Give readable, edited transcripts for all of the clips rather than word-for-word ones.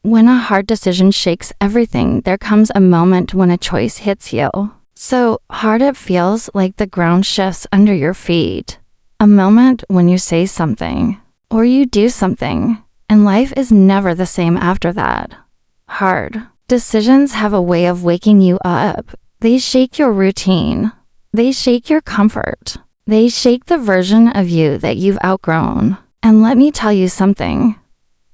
When a hard decision shakes everything, there comes a moment when a choice hits you. So hard it feels like the ground shifts under your feet. A moment when you say something, or you do something, and life is never the same after that. Hard decisions have a way of waking you up. They shake your routine. They shake your comfort. They shake the version of you that you've outgrown. And let me tell you something.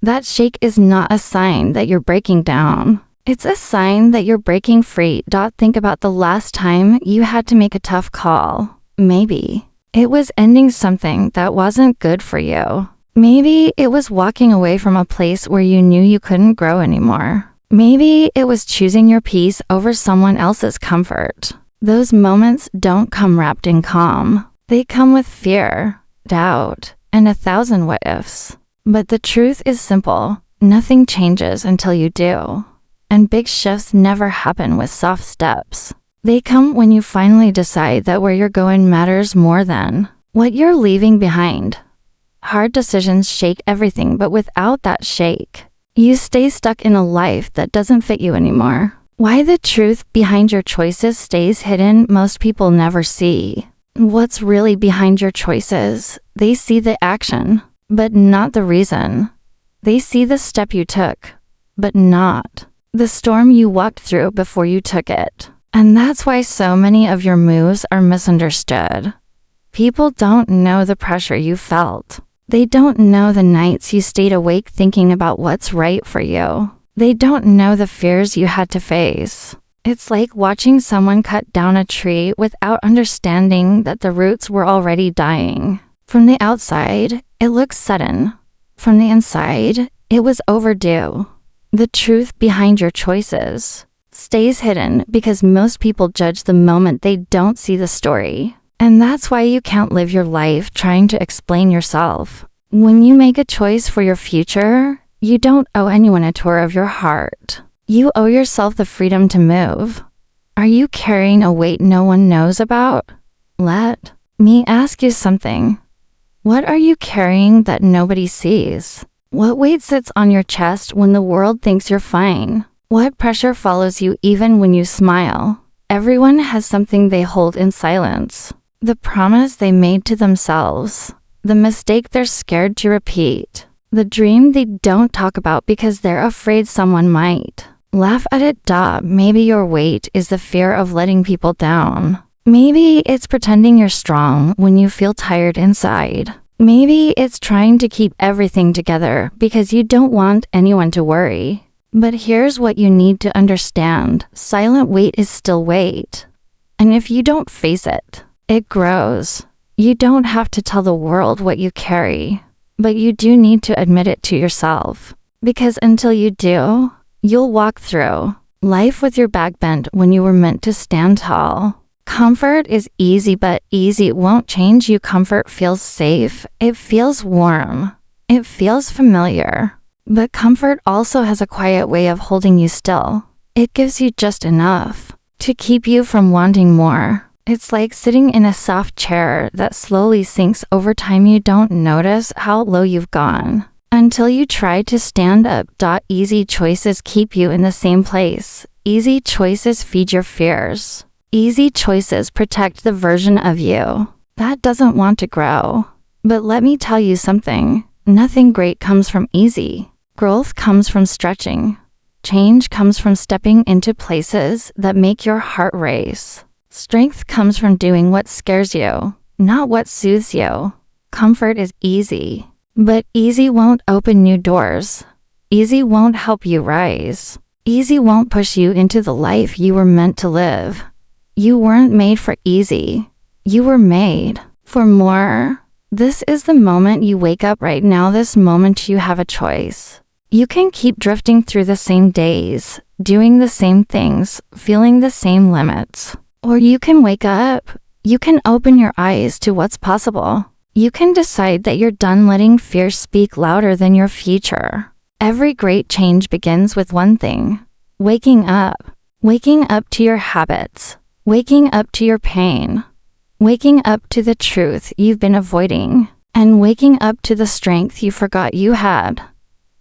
That shake is not a sign that you're breaking down. It's a sign that you're breaking free. Think about the last time you had to make a tough call. Maybe it was ending something that wasn't good for you. Maybe it was walking away from a place where you knew you couldn't grow anymore. Maybe it was choosing your peace over someone else's comfort. Those moments don't come wrapped in calm. They come with fear, doubt, and 1,000 what-ifs. But the truth is simple. Nothing changes until you do. And big shifts never happen with soft steps. They come when you finally decide that where you're going matters more than what you're leaving behind. Hard decisions shake everything, but without that shake, you stay stuck in a life that doesn't fit you anymore. Why the truth behind your choices stays hidden, most people never see. What's really behind your choices? They see the action, but not the reason. They see the step you took, but not the storm you walked through before you took it. And that's why so many of your moves are misunderstood. People don't know the pressure you felt. They don't know the nights you stayed awake thinking about what's right for you. They don't know the fears you had to face. It's like watching someone cut down a tree without understanding that the roots were already dying. From the outside, it looks sudden. From the inside, it was overdue. The truth behind your choices stays hidden because most people judge the moment they don't see the story. And that's why you can't live your life trying to explain yourself. When you make a choice for your future, you don't owe anyone a tour of your heart. You owe yourself the freedom to move. Are you carrying a weight no one knows about? Let me ask you something. What are you carrying that nobody sees? What weight sits on your chest when the world thinks you're fine? What pressure follows you even when you smile? Everyone has something they hold in silence. The promise they made to themselves. The mistake they're scared to repeat. The dream they don't talk about because they're afraid someone might laugh at it. Maybe your weight is the fear of letting people down. Maybe it's pretending you're strong when you feel tired inside. Maybe it's trying to keep everything together because you don't want anyone to worry. But here's what you need to understand. Silent weight is still weight. And if you don't face it, it grows. You don't have to tell the world what you carry. But you do need to admit it to yourself. Because until you do, you'll walk through life with your back bent when you were meant to stand tall. Comfort is easy, but easy won't change you. Comfort feels safe. It feels warm. It feels familiar. But comfort also has a quiet way of holding you still. It gives you just enough to keep you from wanting more. It's like sitting in a soft chair that slowly sinks over time. You don't notice how low you've gone until you try to stand up. Easy choices keep you in the same place. Easy choices feed your fears. Easy choices protect the version of you that doesn't want to grow. But let me tell you something. Nothing great comes from easy. Growth comes from stretching. Change comes from stepping into places that make your heart race. Strength comes from doing what scares you, not what soothes you. Comfort is easy, but easy won't open new doors. Easy won't help you rise. Easy won't push you into the life you were meant to live. You weren't made for easy. You were made for more. This is the moment you wake up right now. This moment you have a choice. You can keep drifting through the same days, doing the same things, feeling the same limits. Or you can wake up. You can open your eyes to what's possible. You can decide that you're done letting fear speak louder than your future. Every great change begins with one thing. Waking up. Waking up to your habits. Waking up to your pain. Waking up to the truth you've been avoiding. And waking up to the strength you forgot you had.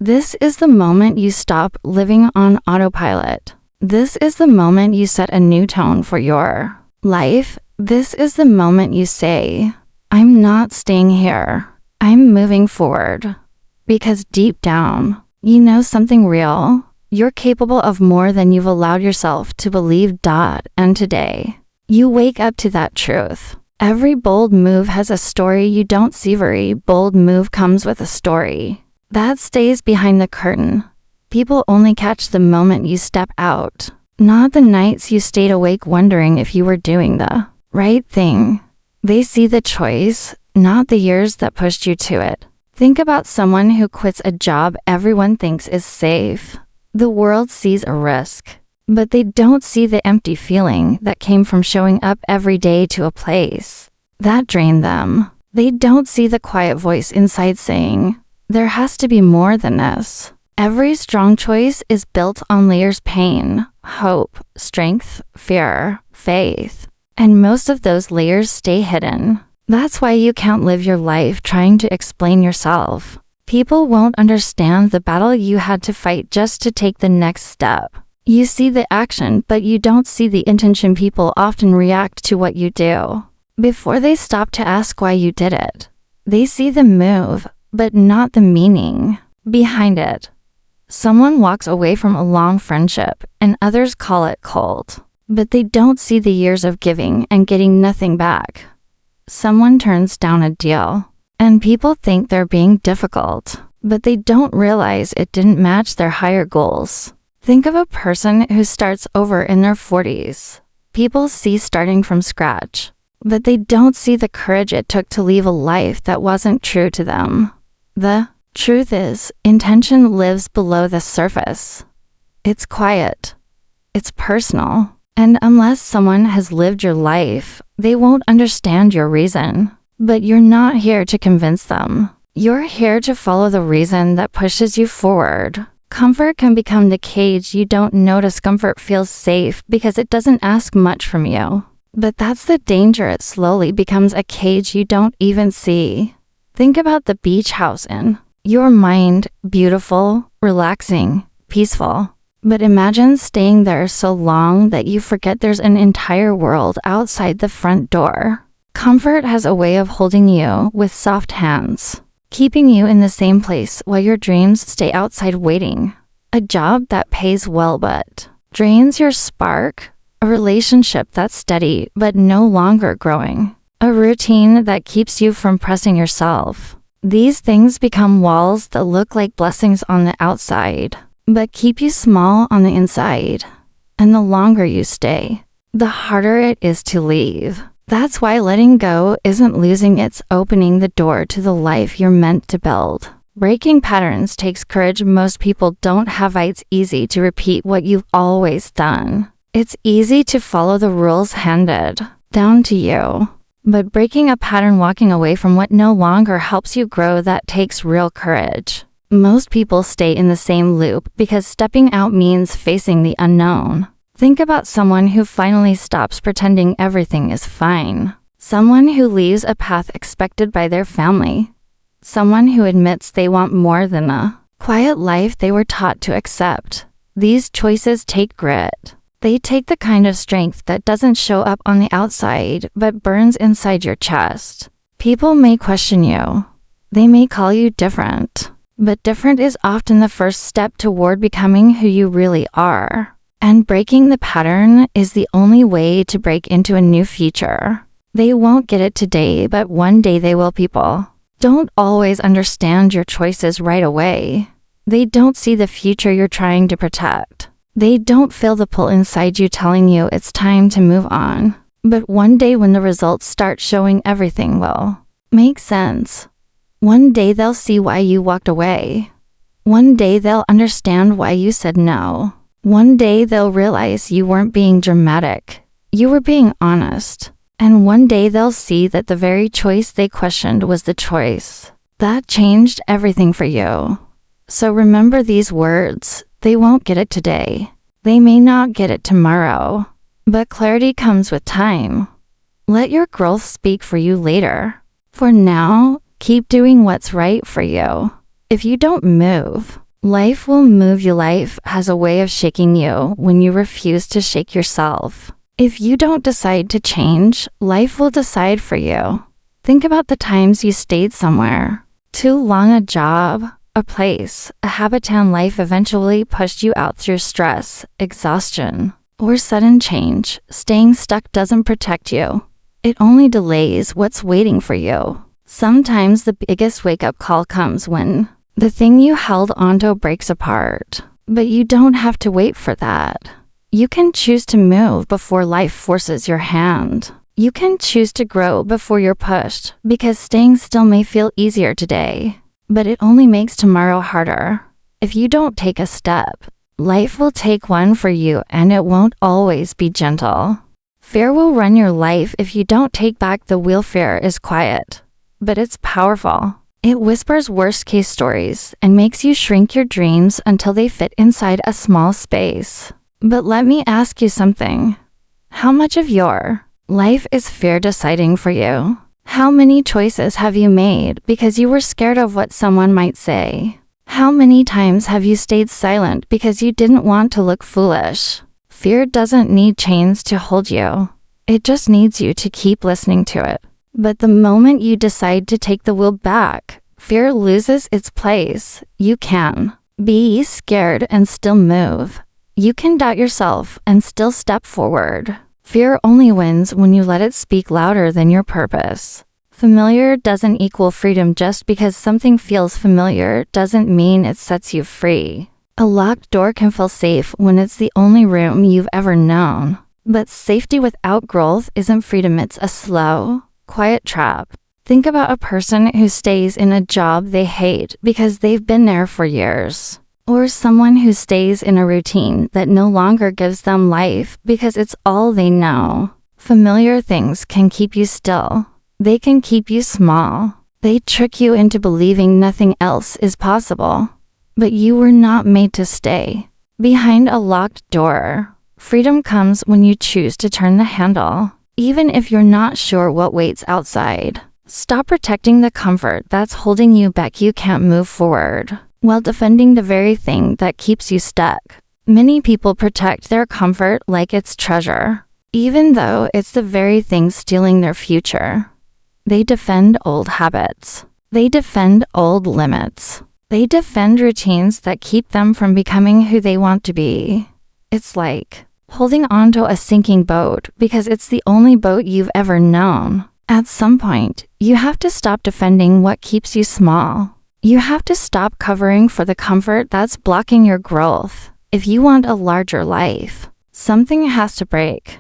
This is the moment you stop living on autopilot. This is the moment you set a new tone for your life. This is the moment you say, I'm not staying here. I'm moving forward. Because deep down, you know something real. You're capable of more than you've allowed yourself to believe. And today, you wake up to that truth. Every bold move has a story you don't see. Every bold move comes with a story that stays behind the curtain. People only catch the moment you step out, not the nights you stayed awake wondering if you were doing the right thing. They see the choice, not the years that pushed you to it. Think about someone who quits a job everyone thinks is safe. The world sees a risk, but they don't see the empty feeling that came from showing up every day to a place that drained them. They don't see the quiet voice inside saying, there has to be more than this. Every strong choice is built on layers: pain, hope, strength, fear, faith. And most of those layers stay hidden. That's why you can't live your life trying to explain yourself. People won't understand the battle you had to fight just to take the next step. You see the action, but you don't see the intention. People often react to what you do before they stop to ask why you did it. They see the move, but not the meaning behind it. Someone walks away from a long friendship, and others call it cold, but they don't see the years of giving and getting nothing back. Someone turns down a deal, and people think they're being difficult, but they don't realize it didn't match their higher goals. Think of a person who starts over in their 40s. People see starting from scratch, but they don't see the courage it took to leave a life that wasn't true to them. The truth is, intention lives below the surface. It's quiet. It's personal. And unless someone has lived your life, they won't understand your reason. But you're not here to convince them. You're here to follow the reason that pushes you forward. Comfort can become the cage you don't notice. Comfort feels safe because it doesn't ask much from you. But that's the danger. It slowly becomes a cage you don't even see. Think about the beach house in your mind: beautiful, relaxing, peaceful. But imagine staying there so long that you forget there's an entire world outside the front door. Comfort has a way of holding you with soft hands, keeping you in the same place while your dreams stay outside waiting. A job that pays well but drains your spark. A relationship that's steady but no longer growing. A routine that keeps you from pressing yourself. These things become walls that look like blessings on the outside, but keep you small on the inside. And the longer you stay, the harder it is to leave. That's why letting go isn't losing, it's opening the door to the life you're meant to build. Breaking patterns takes courage. Most people don't have it. It's easy to repeat what you've always done. It's easy to follow the rules handed down to you. But breaking a pattern, walking away from what no longer helps you grow, that takes real courage. Most people stay in the same loop because stepping out means facing the unknown. Think about someone who finally stops pretending everything is fine. Someone who leaves a path expected by their family. Someone who admits they want more than the quiet life they were taught to accept. These choices take grit. They take the kind of strength that doesn't show up on the outside but burns inside your chest. People may question you. They may call you different. But different is often the first step toward becoming who you really are. And breaking the pattern is the only way to break into a new future. They won't get it today, but one day they will. People don't always understand your choices right away. They don't see the future you're trying to protect. They don't feel the pull inside you telling you it's time to move on. But one day when the results start showing, everything will make sense. One day they'll see why you walked away. One day they'll understand why you said no. One day they'll realize you weren't being dramatic. You were being honest. And one day they'll see that the very choice they questioned was the choice that changed everything for you. So remember these words. They won't get it today. They may not get it tomorrow. But clarity comes with time. Let your growth speak for you later. For now, keep doing what's right for you. If you don't move, Life will move you. Life has a way of shaking you when you refuse to shake yourself. If you don't decide to change, life will decide for you. Think about the times you stayed somewhere too long. A job, a place, a habit, and life eventually pushed you out through stress, exhaustion, or sudden change. Staying stuck doesn't protect you. It only delays what's waiting for you. Sometimes the biggest wake-up call comes when the thing you held onto breaks apart. But you don't have to wait for that. You can choose to move before life forces your hand. You can choose to grow before you're pushed, because staying still may feel easier today, but it only makes tomorrow harder. If you don't take a step, life will take one for you, and it won't always be gentle. Fear will run your life if you don't take back the wheel. Fear is quiet, but it's powerful. It whispers worst-case stories and makes you shrink your dreams until they fit inside a small space. But let me ask you something. How much of your life is fear deciding for you? How many choices have you made because you were scared of what someone might say? How many times have you stayed silent because you didn't want to look foolish? Fear doesn't need chains to hold you. It just needs you to keep listening to it. But the moment you decide to take the wheel back, fear loses its place. You can be scared and still move. You can doubt yourself and still step forward. Fear only wins when you let it speak louder than your purpose. Familiar doesn't equal freedom. Just because something feels familiar doesn't mean it sets you free. A locked door can feel safe when it's the only room you've ever known. But safety without growth isn't freedom. It's a slow, quiet trap. Think about a person who stays in a job they hate because they've been there for years. Or someone who stays in a routine that no longer gives them life because it's all they know. Familiar things can keep you still. They can keep you small. They trick you into believing nothing else is possible. But you were not made to stay behind a locked door. Freedom comes when you choose to turn the handle, even if you're not sure what waits outside. Stop protecting the comfort that's holding you back. You can't move forward while defending the very thing that keeps you stuck. Many people protect their comfort like it's treasure, even though it's the very thing stealing their future. They defend old habits. They defend old limits. They defend routines that keep them from becoming who they want to be. It's like holding onto a sinking boat because it's the only boat you've ever known. At some point, you have to stop defending what keeps you small. You have to stop covering for the comfort that's blocking your growth. If you want a larger life, something has to break.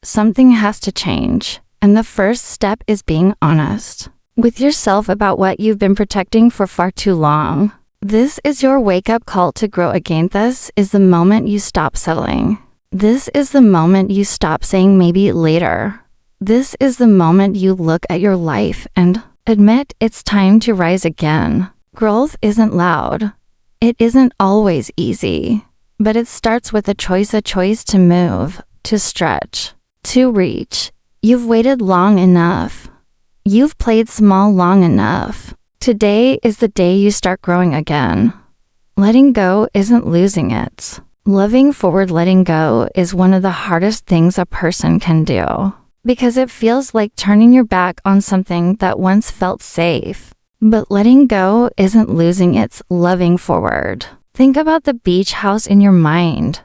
Something has to change. And the first step is being honest with yourself about what you've been protecting for far too long. This is your wake-up call to grow again. This is the moment you stop settling. This is the moment you stop saying maybe later. This is the moment you look at your life and admit it's time to rise again. Growth isn't loud. It isn't always easy. But it starts with a choice to move, to stretch, to reach. You've waited long enough. You've played small long enough. Today is the day you start growing again. Letting go isn't losing it. Loving forward. Letting go is one of the hardest things a person can do, because it feels like turning your back on something that once felt safe. But letting go isn't losing, it's loving forward. Think about the beach house in your mind.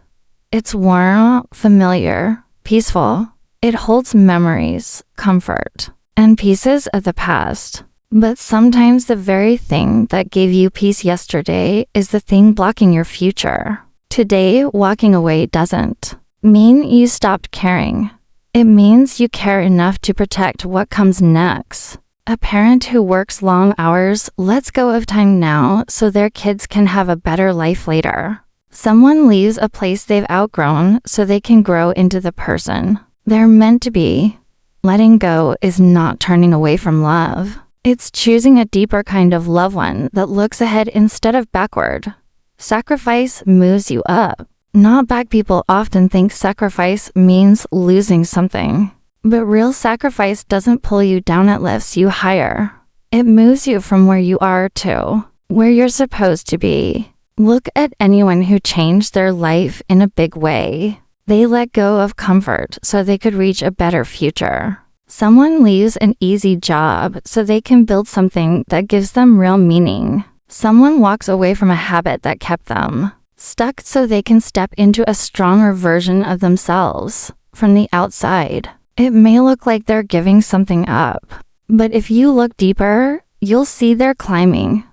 It's warm, familiar, peaceful. It holds memories, comfort, and pieces of the past. But sometimes the very thing that gave you peace yesterday is the thing blocking your future. Today, walking away doesn't mean you stopped caring. It means you care enough to protect what comes next. A parent who works long hours lets go of time now so their kids can have a better life later. Someone leaves a place they've outgrown so they can grow into the person they're meant to be. Letting go is not turning away from love. It's choosing a deeper kind of love, one that looks ahead instead of backward. Sacrifice moves you up, not back. People often think sacrifice means losing something. But real sacrifice doesn't pull you down, it lifts you higher. It moves you from where you are to where you're supposed to be. Look at anyone who changed their life in a big way. They let go of comfort so they could reach a better future. Someone leaves an easy job so they can build something that gives them real meaning. Someone walks away from a habit that kept them stuck so they can step into a stronger version of themselves. From the outside, it may look like they're giving something up, but if you look deeper, you'll see they're climbing.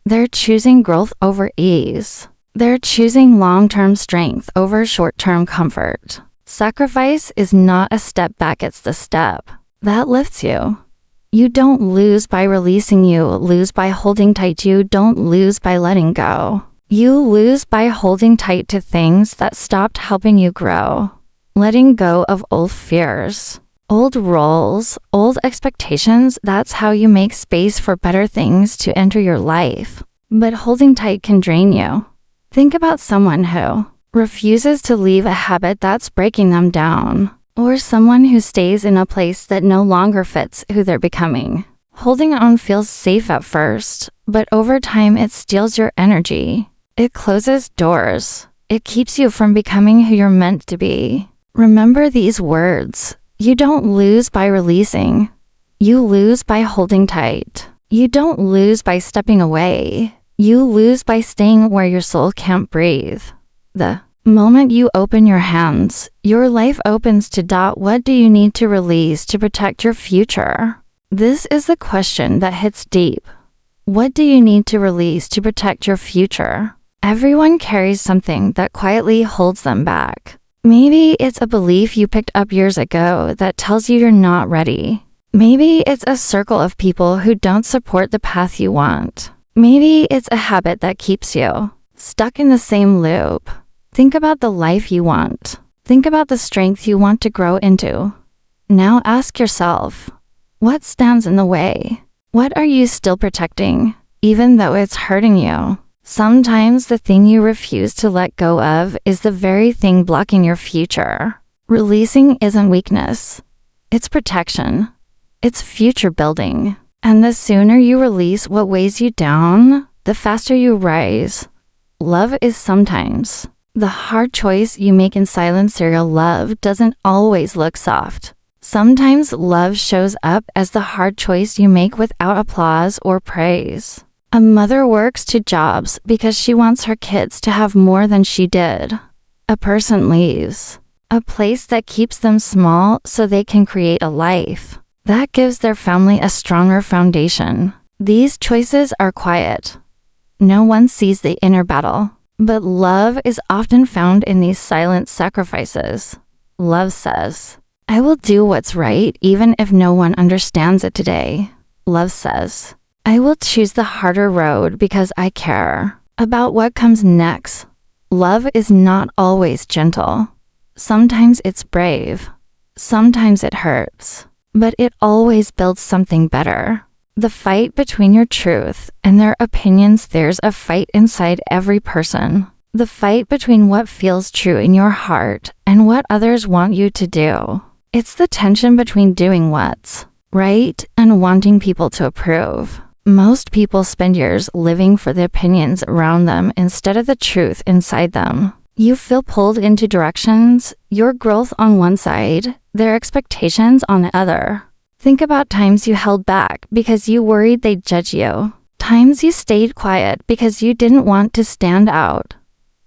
They're choosing growth over ease. They're choosing long-term strength over short-term comfort. Sacrifice is not a step back, it's the step that lifts you. You don't lose by releasing, you lose by holding tight. You don't lose by letting go. You lose by holding tight to things that stopped helping you grow. Letting go of old fears, old roles, old expectations, that's how you make space for better things to enter your life. But holding tight can drain you. Think about someone who refuses to leave a habit that's breaking them down, or someone who stays in a place that no longer fits who they're becoming. Holding on feels safe at first, but over time it steals your energy. It closes doors. It keeps you from becoming who you're meant to be. Remember these words. You don't lose by releasing. You lose by holding tight. You don't lose by stepping away. You lose by staying where your soul can't breathe. The moment you open your hands, your life opens to. What do you need to release to protect your future? This is the question that hits deep. What do you need to release to protect your future? Everyone carries something that quietly holds them back. Maybe it's a belief you picked up years ago that tells you you're not ready. Maybe it's a circle of people who don't support the path you want. Maybe it's a habit that keeps you stuck in the same loop. Think about the life you want. Think about the strength you want to grow into. Now ask yourself, what stands in the way? What are you still protecting, even though it's hurting you? Sometimes the thing you refuse to let go of is the very thing blocking your future. Releasing isn't weakness. It's protection. It's future building. And the sooner you release what weighs you down, the faster you rise. Love is sometimes the hard choice you make in silence. Serial love doesn't always look soft. Sometimes love shows up as the hard choice you make without applause or praise. A mother works 2 jobs because she wants her kids to have more than she did. A person leaves a place that keeps them small so they can create a life that gives their family a stronger foundation. These choices are quiet. No one sees the inner battle, but love is often found in these silent sacrifices. Love says, I will do what's right even if no one understands it today. Love says, I will choose the harder road because I care about what comes next. Love is not always gentle. Sometimes it's brave. Sometimes it hurts. But it always builds something better. The fight between your truth and their opinions, there's a fight inside every person. The fight between what feels true in your heart and what others want you to do. It's the tension between doing what's right and wanting people to approve. Most people spend years living for the opinions around them instead of the truth inside them. You feel pulled into directions, your growth on one side, their expectations on the other. Think about times you held back because you worried they'd judge you. Times you stayed quiet because you didn't want to stand out.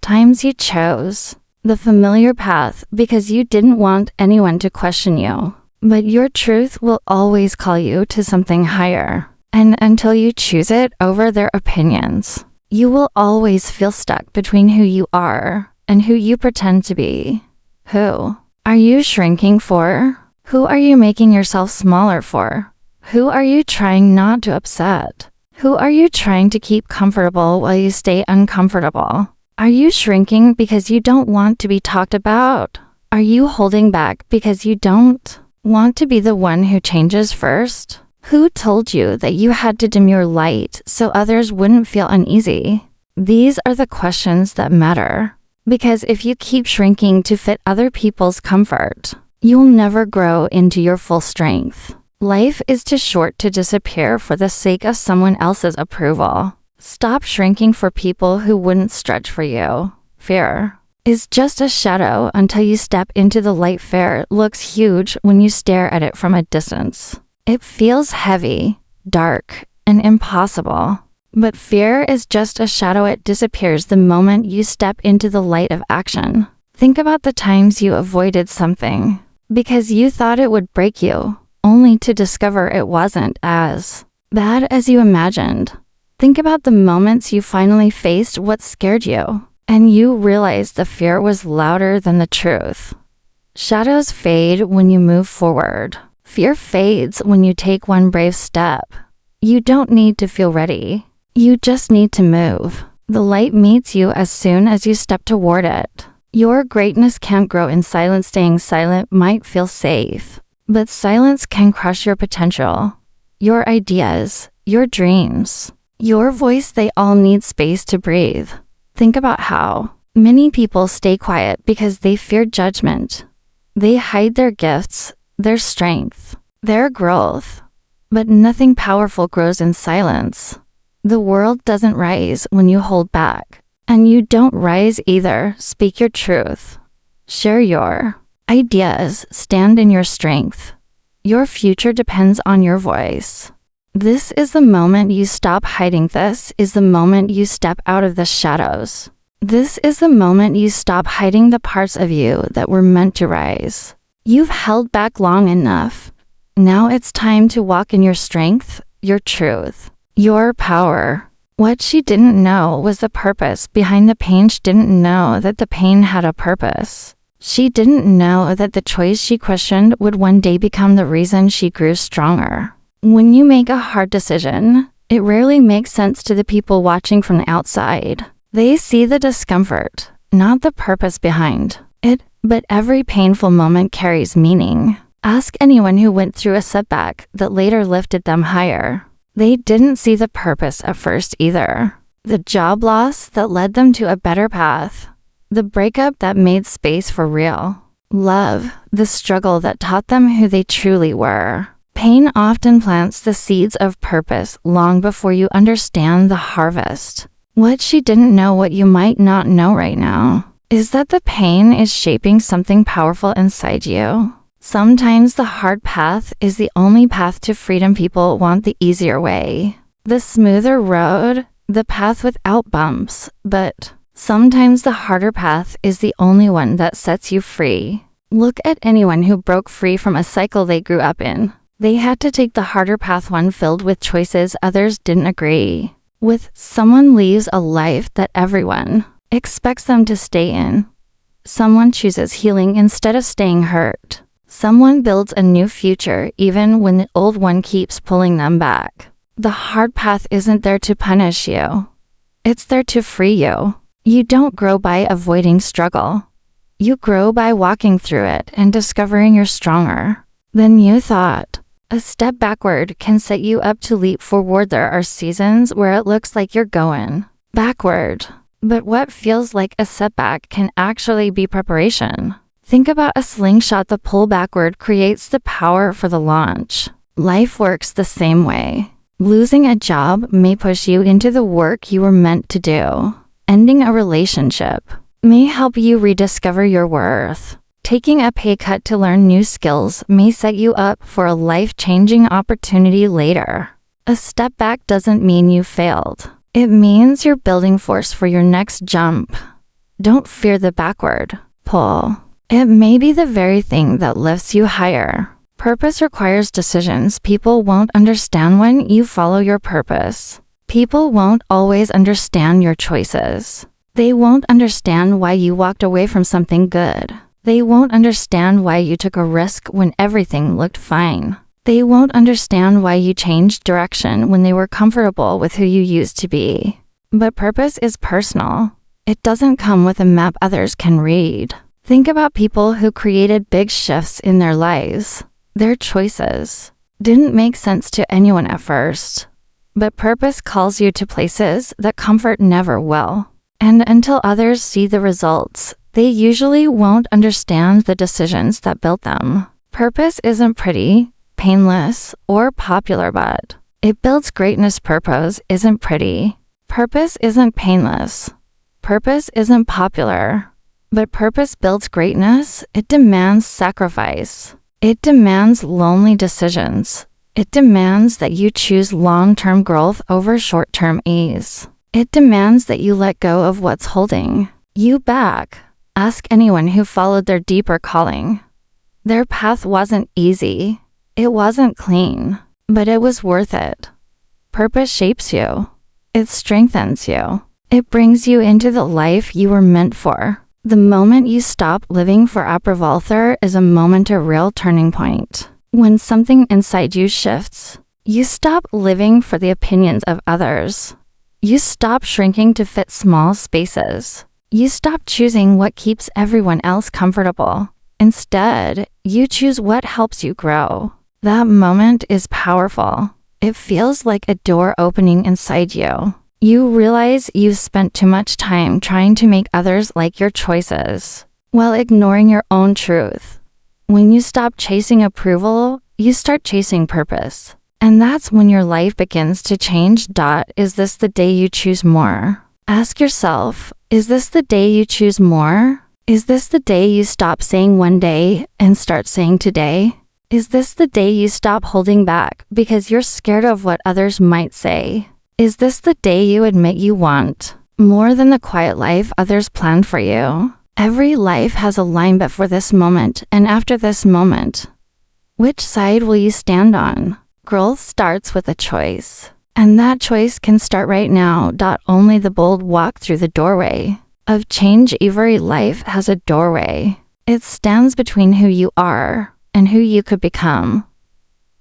Times you chose the familiar path because you didn't want anyone to question you. But your truth will always call you to something higher. And until you choose it over their opinions, you will always feel stuck between who you are and who you pretend to be. Who are you shrinking for? Who are you making yourself smaller for? Who are you trying not to upset? Who are you trying to keep comfortable while you stay uncomfortable? Are you shrinking because you don't want to be talked about? Are you holding back because you don't want to be the one who changes first? Who told you that you had to dim your light so others wouldn't feel uneasy? These are the questions that matter. Because if you keep shrinking to fit other people's comfort, you'll never grow into your full strength. Life is too short to disappear for the sake of someone else's approval. Stop shrinking for people who wouldn't stretch for you. Fear is just a shadow until you step into the light. Fear looks huge when you stare at it from a distance. It feels heavy, dark, and impossible. But fear is just a shadow. It disappears the moment you step into the light of action. Think about the times you avoided something because you thought it would break you, only to discover it wasn't as bad as you imagined. Think about the moments you finally faced what scared you, and you realized the fear was louder than the truth. Shadows fade when you move forward. Fear fades when you take one brave step. You don't need to feel ready. You just need to move. The light meets you as soon as you step toward it. Your greatness can't grow in silence. Staying silent might feel safe, but silence can crush your potential, your ideas, your dreams, your voice. They all need space to breathe. Think about how many people stay quiet because they fear judgment. They hide their gifts, their strength, their growth. But nothing powerful grows in silence. The world doesn't rise when you hold back. And you don't rise either. Speak your truth. Share your ideas. Stand in your strength. Your future depends on your voice. This is the moment you stop hiding. This is the moment you step out of the shadows. This is the moment you stop hiding the parts of you that were meant to rise. You've held back long enough. Now it's time to walk in your strength, your truth, your power. What she didn't know was the purpose behind the pain. She didn't know that the pain had a purpose. She didn't know that the choice she questioned would one day become the reason she grew stronger. When you make a hard decision, it rarely makes sense to the people watching from the outside. They see the discomfort, not the purpose behind it, but every painful moment carries meaning. Ask anyone who went through a setback that later lifted them higher. They didn't see the purpose at first either. The job loss that led them to a better path. The breakup that made space for real love. The struggle that taught them who they truly were. Pain often plants the seeds of purpose long before you understand the harvest. What she didn't know, what you might not know right now, is that the pain is shaping something powerful inside you. Sometimes the hard path is the only path to freedom. People want the easier way, the smoother road, the path without bumps, but sometimes the harder path is the only one that sets you free. Look at anyone who broke free from a cycle they grew up in. They had to take the harder path, one filled with choices others didn't agree with. Someone leaves a life that everyone expects them to stay in. Someone chooses healing instead of staying hurt. Someone builds a new future even when the old one keeps pulling them back. The hard path isn't there to punish you. It's there to free you. You don't grow by avoiding struggle. You grow by walking through it and discovering you're stronger than you thought. A step backward can set you up to leap forward. There are seasons where it looks like you're going backward, but what feels like a setback can actually be preparation. Think about a slingshot. The pull backward creates the power for the launch. Life works the same way. Losing a job may push you into the work you were meant to do. Ending a relationship may help you rediscover your worth. Taking a pay cut to learn new skills may set you up for a life-changing opportunity later. A step back doesn't mean you failed. It means you're building force for your next jump. Don't fear the backward pull. It may be the very thing that lifts you higher. Purpose requires decisions. People won't understand when you follow your purpose. People won't always understand your choices. They won't understand why you walked away from something good. They won't understand why you took a risk when everything looked fine. They won't understand why you changed direction when they were comfortable with who you used to be. But purpose is personal. It doesn't come with a map others can read. Think about people who created big shifts in their lives. Their choices didn't make sense to anyone at first. But purpose calls you to places that comfort never will. And until others see the results, they usually won't understand the decisions that built them. Purpose isn't pretty, painless, or popular, but it builds greatness. Purpose isn't pretty, Purpose isn't painless. Purpose isn't popular. But purpose builds greatness. It demands sacrifice. It demands lonely decisions. It demands that you choose long-term growth over short-term ease. It demands that you let go of what's holding you back. Ask anyone who followed their deeper calling. Their path wasn't easy. It wasn't clean, but it was worth it. Purpose shapes you. It strengthens you. It brings you into the life you were meant for. The moment you stop living for approval is a moment of real turning point. When something inside you shifts, you stop living for the opinions of others. You stop shrinking to fit small spaces. You stop choosing what keeps everyone else comfortable. Instead, you choose what helps you grow. That moment is powerful. It feels like a door opening inside you. You realize you've spent too much time trying to make others like your choices, while ignoring your own truth. When you stop chasing approval, you start chasing purpose. And that's when your life begins to change. Is this the day you choose more? Ask yourself, is this the day you choose more? Is this the day you stop saying one day and start saying today? Is this the day you stop holding back because you're scared of what others might say? Is this the day you admit you want more than the quiet life others planned for you? Every life has a line before this moment and after this moment. Which side will you stand on? Growth starts with a choice. And that choice can start right now. Only the bold walk through the doorway of change. Every life has a doorway. It stands between who you are and who you could become.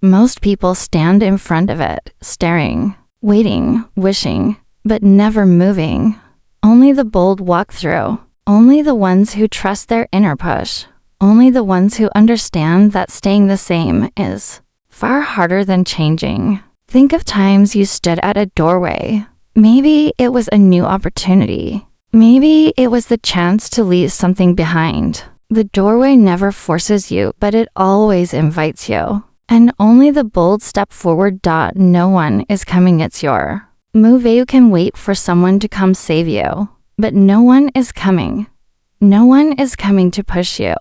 Most people stand in front of it, staring, waiting, wishing, but never moving. Only the bold walk through. Only the ones who trust their inner push. Only the ones who understand that staying the same is far harder than changing. Think of times you stood at a doorway. Maybe it was a new opportunity. Maybe it was the chance to leave something behind. The doorway never forces you, but it always invites you. And only the bold step forward. No one is coming. It's your move. You can wait for someone to come save you, but no one is coming. No one is coming to push you.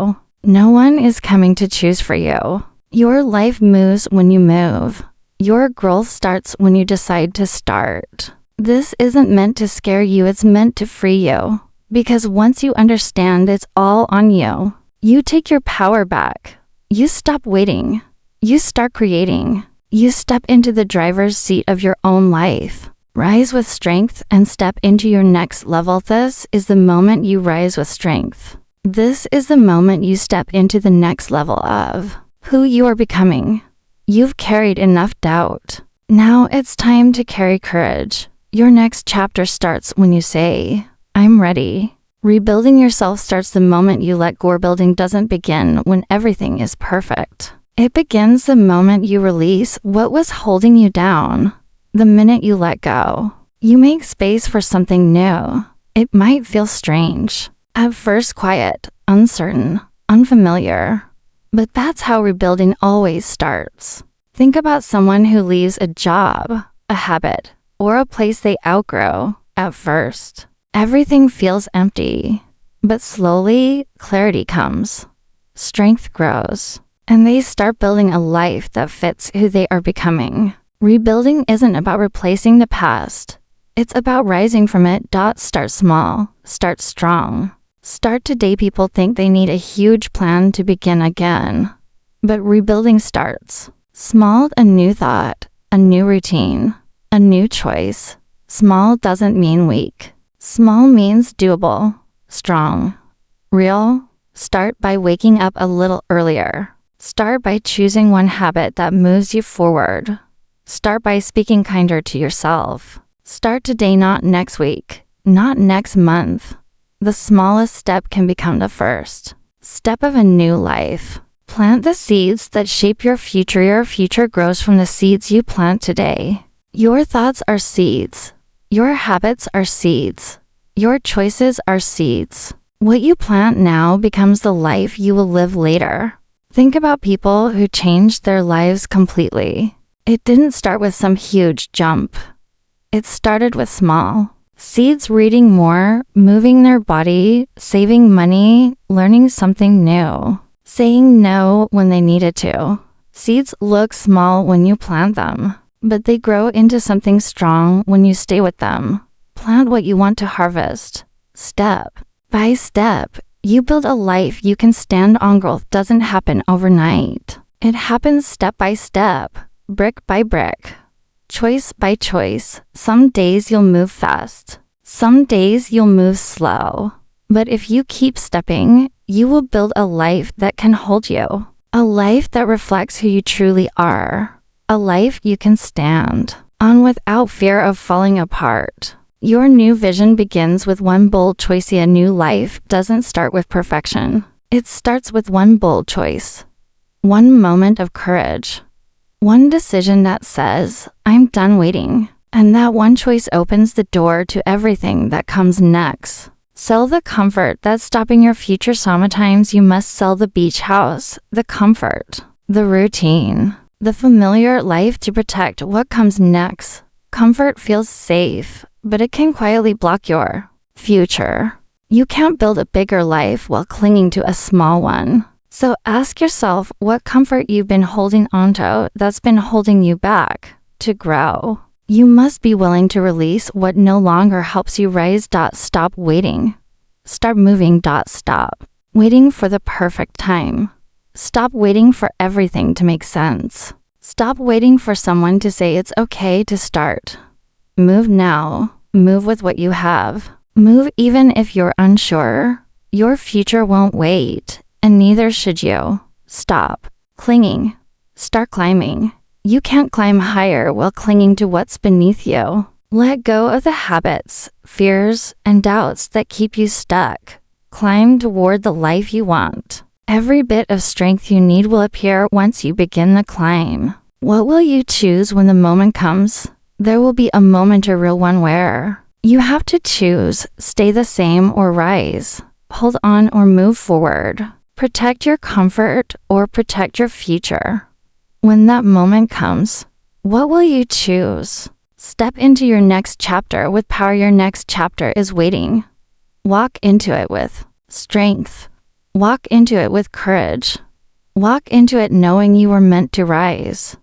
No one is coming to choose for you. Your life moves when you move. Your growth starts when you decide to start. This isn't meant to scare you. It's meant to free you. Because once you understand it's all on you, you take your power back. You stop waiting. You start creating. You step into the driver's seat of your own life. Rise with strength and step into your next level. This is the moment you rise with strength. This is the moment you step into the next level of who you are becoming. You've carried enough doubt. Now it's time to carry courage. Your next chapter starts when you say, I'm ready. Rebuilding yourself starts the moment you let go. Rebuilding doesn't begin when everything is perfect. It begins the moment you release what was holding you down. The minute you let go, you make space for something new. It might feel strange. At first quiet, uncertain, unfamiliar. But that's how rebuilding always starts. Think about someone who leaves a job, a habit, or a place they outgrow. At first, everything feels empty. But slowly, clarity comes. Strength grows. And they start building a life that fits who they are becoming. Rebuilding isn't about replacing the past. It's about rising from it. Start small. Start strong. Start today. People think they need a huge plan to begin again. But rebuilding starts small. A new thought, a new routine, a new choice. Small doesn't mean weak. Small means doable, strong, real. Start by waking up a little earlier. Start by choosing one habit that moves you forward. Start by speaking kinder to yourself. Start today, not next week, not next month. The smallest step can become the first step of a new life. Plant the seeds that shape your future. Your future grows from the seeds you plant today. Your thoughts are seeds. Your habits are seeds. Your choices are seeds. What you plant now becomes the life you will live later. Think about people who changed their lives completely. It didn't start with some huge jump. It started with small seeds, reading more, moving their body, saving money, learning something new, saying no when they needed to. Seeds look small when you plant them, but they grow into something strong when you stay with them. Plant what you want to harvest. Step by step, you build a life you can stand on. Growth doesn't happen overnight. It happens step by step, brick by brick, choice by choice. Some days you'll move fast. Some days you'll move slow. But if you keep stepping, you will build a life that can hold you. A life that reflects who you truly are. A life you can stand on without fear of falling apart. Your new vision begins with one bold choice. A new life doesn't start with perfection. It starts with one bold choice. One moment of courage. One decision that says, I'm done waiting. And that one choice opens the door to everything that comes next. Sell the comfort that's stopping your future. Sometimes you must sell the beach house, the comfort, the routine, the familiar life to protect what comes next. Comfort feels safe, but it can quietly block your future. You can't build a bigger life while clinging to a small one. So ask yourself what comfort you've been holding onto that's been holding you back to grow. You must be willing to release what no longer helps you rise. Stop waiting. Start moving. Stop waiting for the perfect time. Stop waiting for everything to make sense. Stop waiting for someone to say it's okay to start. Move now. Move with what you have. Move even if you're unsure. Your future won't wait, and neither should you. Stop clinging. Start climbing. You can't climb higher while clinging to what's beneath you. Let go of the habits, fears, and doubts that keep you stuck. Climb toward the life you want. Every bit of strength you need will appear once you begin the climb. What will you choose when the moment comes? There will be a moment, a real one, where you have to choose, stay the same or rise, hold on or move forward, protect your comfort or protect your future. When that moment comes, what will you choose? Step into your next chapter with power. Your next chapter is waiting. Walk into it with strength. Walk into it with courage. Walk into it knowing you were meant to rise.